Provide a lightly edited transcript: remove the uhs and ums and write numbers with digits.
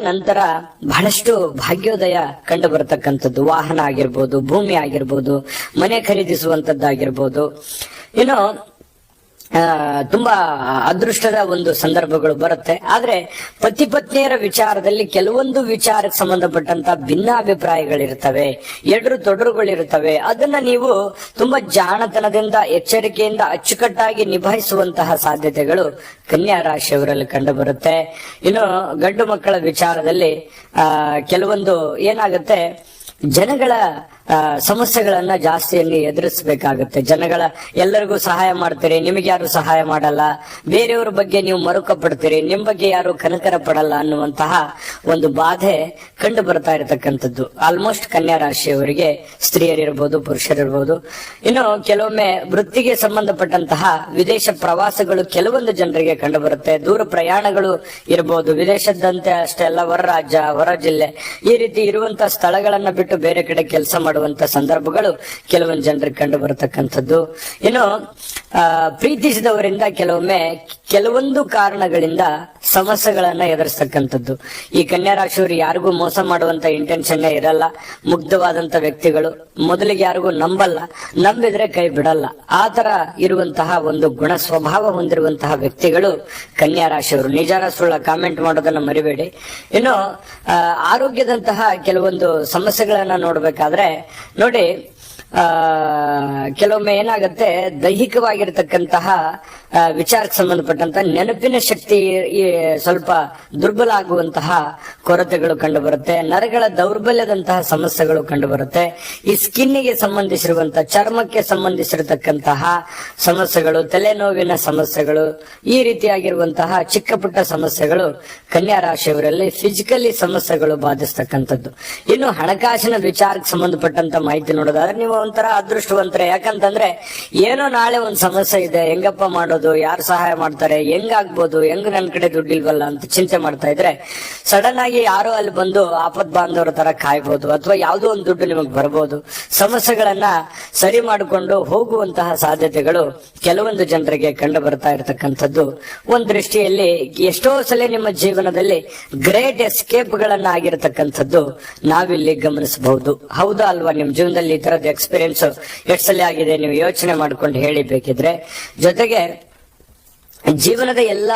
ನಂತರ ಬಹಳಷ್ಟು ಭಾಗ್ಯೋದಯ ಕಂಡು ಬರತಕ್ಕಂಥದ್ದು, ವಾಹನ ಆಗಿರ್ಬೋದು, ಭೂಮಿ ಆಗಿರ್ಬೋದು, ಮನೆ ಖರೀದಿಸುವಂತದ್ದಾಗಿರ್ಬೋದು, ಇನ್ನು ತುಂಬಾ ಅದೃಷ್ಟದ ಒಂದು ಸಂದರ್ಭಗಳು ಬರುತ್ತೆ. ಆದ್ರೆ ಪತಿ ಪತ್ನಿಯರ ವಿಚಾರದಲ್ಲಿ ಕೆಲವೊಂದು ವಿಚಾರಕ್ಕೆ ಸಂಬಂಧಪಟ್ಟಂತ ಭಿನ್ನಾಭಿಪ್ರಾಯಗಳಿರ್ತವೆ, ಎಡರು ತೊಡರುಗಳಿರ್ತವೆ. ಅದನ್ನ ನೀವು ತುಂಬಾ ಜಾಣತನದಿಂದ, ಎಚ್ಚರಿಕೆಯಿಂದ ಅಚ್ಚುಕಟ್ಟಾಗಿ ನಿಭಾಯಿಸುವಂತಹ ಸಾಧ್ಯತೆಗಳು ಕನ್ಯಾ ರಾಶಿಯವರಲ್ಲಿ ಕಂಡು ಬರುತ್ತೆ. ಇನ್ನು ಗಂಡು ಮಕ್ಕಳ ವಿಚಾರದಲ್ಲಿ ಕೆಲವೊಂದು ಏನಾಗುತ್ತೆ, ಜನಗಳ ಸಮಸ್ಯೆಗಳನ್ನ ಜಾಸ್ತಿಯಲ್ಲಿ ಎದುರಿಸಬೇಕಾಗುತ್ತೆ. ಜನಗಳ ಎಲ್ಲರಿಗೂ ಸಹಾಯ ಮಾಡ್ತೀರಿ, ನಿಮಗೆ ಯಾರು ಸಹಾಯ ಮಾಡಲ್ಲ, ಬೇರೆಯವ್ರ ಬಗ್ಗೆ ನೀವು ಮರುಕ ಪಡ್ತೀರಿ, ನಿಮ್ ಬಗ್ಗೆ ಯಾರು ಕನಕರ ಪಡಲ್ಲ ಅನ್ನುವಂತಹ ಒಂದು ಬಾಧೆ ಕಂಡು ಬರ್ತಾ ಇರತಕ್ಕಂಥದ್ದು ಆಲ್ಮೋಸ್ಟ್ ಕನ್ಯಾ ರಾಶಿಯವರಿಗೆ, ಸ್ತ್ರೀಯರಿರ್ಬೋದು, ಪುರುಷರಿರ್ಬೋದು. ಇನ್ನು ಕೆಲವೊಮ್ಮೆ ವೃತ್ತಿಗೆ ಸಂಬಂಧಪಟ್ಟಂತಹ ವಿದೇಶ ಪ್ರವಾಸಗಳು ಕೆಲವೊಂದು ಜನರಿಗೆ ಕಂಡು ಬರುತ್ತೆ. ದೂರ ಪ್ರಯಾಣಗಳು ಇರಬಹುದು, ವಿದೇಶದಂತೆ ಅಷ್ಟೇ ಅಲ್ಲ, ಹೊರ ರಾಜ್ಯ, ಹೊರ ಜಿಲ್ಲೆ, ಈ ರೀತಿ ಇರುವಂತಹ ಸ್ಥಳಗಳನ್ನ ಬಿಟ್ಟು ಬೇರೆ ಕಡೆ ಕೆಲಸ ಮಾಡುವಂತ ಸಂದರ್ಭಗಳು ಕೆಲವೊಂದು ಜನರಿಗೆ ಕಂಡು ಬರತಕ್ಕಂಥದ್ದು. ಇನ್ನು ಪ್ರೀತಿಸಿದವರಿಂದ ಕೆಲವೊಮ್ಮೆ ಕೆಲವೊಂದು ಕಾರಣಗಳಿಂದ ಸಮಸ್ಯೆಗಳನ್ನ ಎದುರಿಸ್ತಕ್ಕಂಥದ್ದು. ಈ ಕನ್ಯಾ ರಾಶಿಯವರು ಯಾರಿಗೂ ಮೋಸ ಮಾಡುವಂತ ಇಂಟೆನ್ಷನ್ ಇರಲ್ಲ, ಮುಗ್ಧವಾದಂತ ವ್ಯಕ್ತಿಗಳು, ಮೊದಲಿಗೆ ಯಾರಿಗೂ ನಂಬಲ್ಲ, ನಂಬಿದ್ರೆ ಕೈ ಬಿಡಲ್ಲ, ಆ ತರ ಇರುವಂತಹ ಒಂದು ಗುಣ ಸ್ವಭಾವ ಹೊಂದಿರುವಂತಹ ವ್ಯಕ್ತಿಗಳು ಕನ್ಯಾ ರಾಶಿಯವರು. ನಿಜಾನ ಸುಳ್ಳ ಕಾಮೆಂಟ್ ಮಾಡೋದನ್ನ ಮರಿಬೇಡಿ. ಇನ್ನು ಆರೋಗ್ಯದಂತಹ ಕೆಲವೊಂದು ಸಮಸ್ಯೆಗಳನ್ನ ನೋಡ್ಬೇಕಾದ್ರೆ ನೋಡಿ, ಕೆಲವೊಮ್ಮೆ ಏನಾಗುತ್ತೆ, ದೈಹಿಕವಾಗಿರ್ತಕ್ಕಂತಹ ವಿಚಾರಕ್ಕೆ ಸಂಬಂಧಪಟ್ಟಂತ ನೆನಪಿನ ಶಕ್ತಿ ಸ್ವಲ್ಪ ದುರ್ಬಲ ಆಗುವಂತಹ ಕೊರತೆಗಳು ಕಂಡು ಬರುತ್ತೆ. ನರಗಳ ದೌರ್ಬಲ್ಯದಂತಹ ಸಮಸ್ಯೆಗಳು ಕಂಡು ಬರುತ್ತೆ. ಈ ಸ್ಕಿನ್ನಿಗೆ ಸಂಬಂಧಿಸಿರುವಂತಹ, ಚರ್ಮಕ್ಕೆ ಸಂಬಂಧಿಸಿರತಕ್ಕಂತಹ ಸಮಸ್ಯೆಗಳು, ತಲೆನೋವಿನ ಸಮಸ್ಯೆಗಳು, ಈ ರೀತಿಯಾಗಿರುವಂತಹ ಚಿಕ್ಕ ಪುಟ್ಟ ಸಮಸ್ಯೆಗಳು ಕನ್ಯಾ ರಾಶಿಯವರಲ್ಲಿ ಫಿಸಿಕಲಿ ಸಮಸ್ಯೆಗಳು ಬಾಧಿಸ್ತಕ್ಕಂಥದ್ದು. ಇನ್ನು ಹಣಕಾಸಿನ ವಿಚಾರಕ್ಕೆ ಸಂಬಂಧಪಟ್ಟಂತ ಮಾಹಿತಿ ನೋಡೋದಾದ್ರೆ ನೀವು ಒಂಥರ ಅದೃಷ್ಟವಂತರ. ಯಾಕಂತಂದ್ರೆ ಏನೋ ನಾಳೆ ಒಂದ್ ಸಮಸ್ಯೆ ಇದೆ, ಹೆಂಗಪ್ಪ ಮಾಡೋದು, ಯಾರು ಸಹಾಯ ಮಾಡ್ತಾರೆ, ಹೆಂಗಾಗ್ಬೋದು, ಹೆಂಗ್ ನನ್ ಕಡೆ ದುಡ್ಡಿಲ್ವಲ್ಲ ಅಂತ ಚಿಂತೆ ಮಾಡ್ತಾ ಇದ್ರೆ ಸಡನ್ ಆಗಿ ಯಾರೋ ಅಲ್ಲಿ ಬಂದು ಆಪತ್ ಬಾಂಧವರ ತರ ಕಾಯ್ಬೋದು, ಅಥವಾ ಯಾವುದೋ ಒಂದು ದುಡ್ಡು ನಿಮಗ್ ಬರ್ಬೋದು. ಸಮಸ್ಯೆಗಳನ್ನ ಸರಿ ಮಾಡಿಕೊಂಡು ಹೋಗುವಂತಹ ಸಾಧ್ಯತೆಗಳು ಕೆಲವೊಂದು ಜನರಿಗೆ ಕಂಡು ಬರ್ತಾ ಇರತಕ್ಕಂಥದ್ದು. ಒಂದ್ ದೃಷ್ಟಿಯಲ್ಲಿ ಎಷ್ಟೋ ಸಲ ನಿಮ್ಮ ಜೀವನದಲ್ಲಿ ಗ್ರೇಟ್ ಎಸ್ಕೇಪ್ ಗಳನ್ನ ಆಗಿರತಕ್ಕಂಥದ್ದು ನಾವಿಲ್ಲಿ ಗಮನಿಸಬಹುದು. ಹೌದಾ ಅಲ್ವಾ? ನಿಮ್ ಜೀವನದಲ್ಲಿ ಈ ತರದ ಎಕ್ಸ್ಪೀರಿಯನ್ಸ್ ಎಷ್ಟು ಸಲ ಆಗಿದೆ, ನೀವು ಯೋಚನೆ ಮಾಡ್ಕೊಂಡು ಹೇಳಿ ಬೇಕಿದ್ರೆ. ಜೊತೆಗೆ ಜೀವನದ ಎಲ್ಲ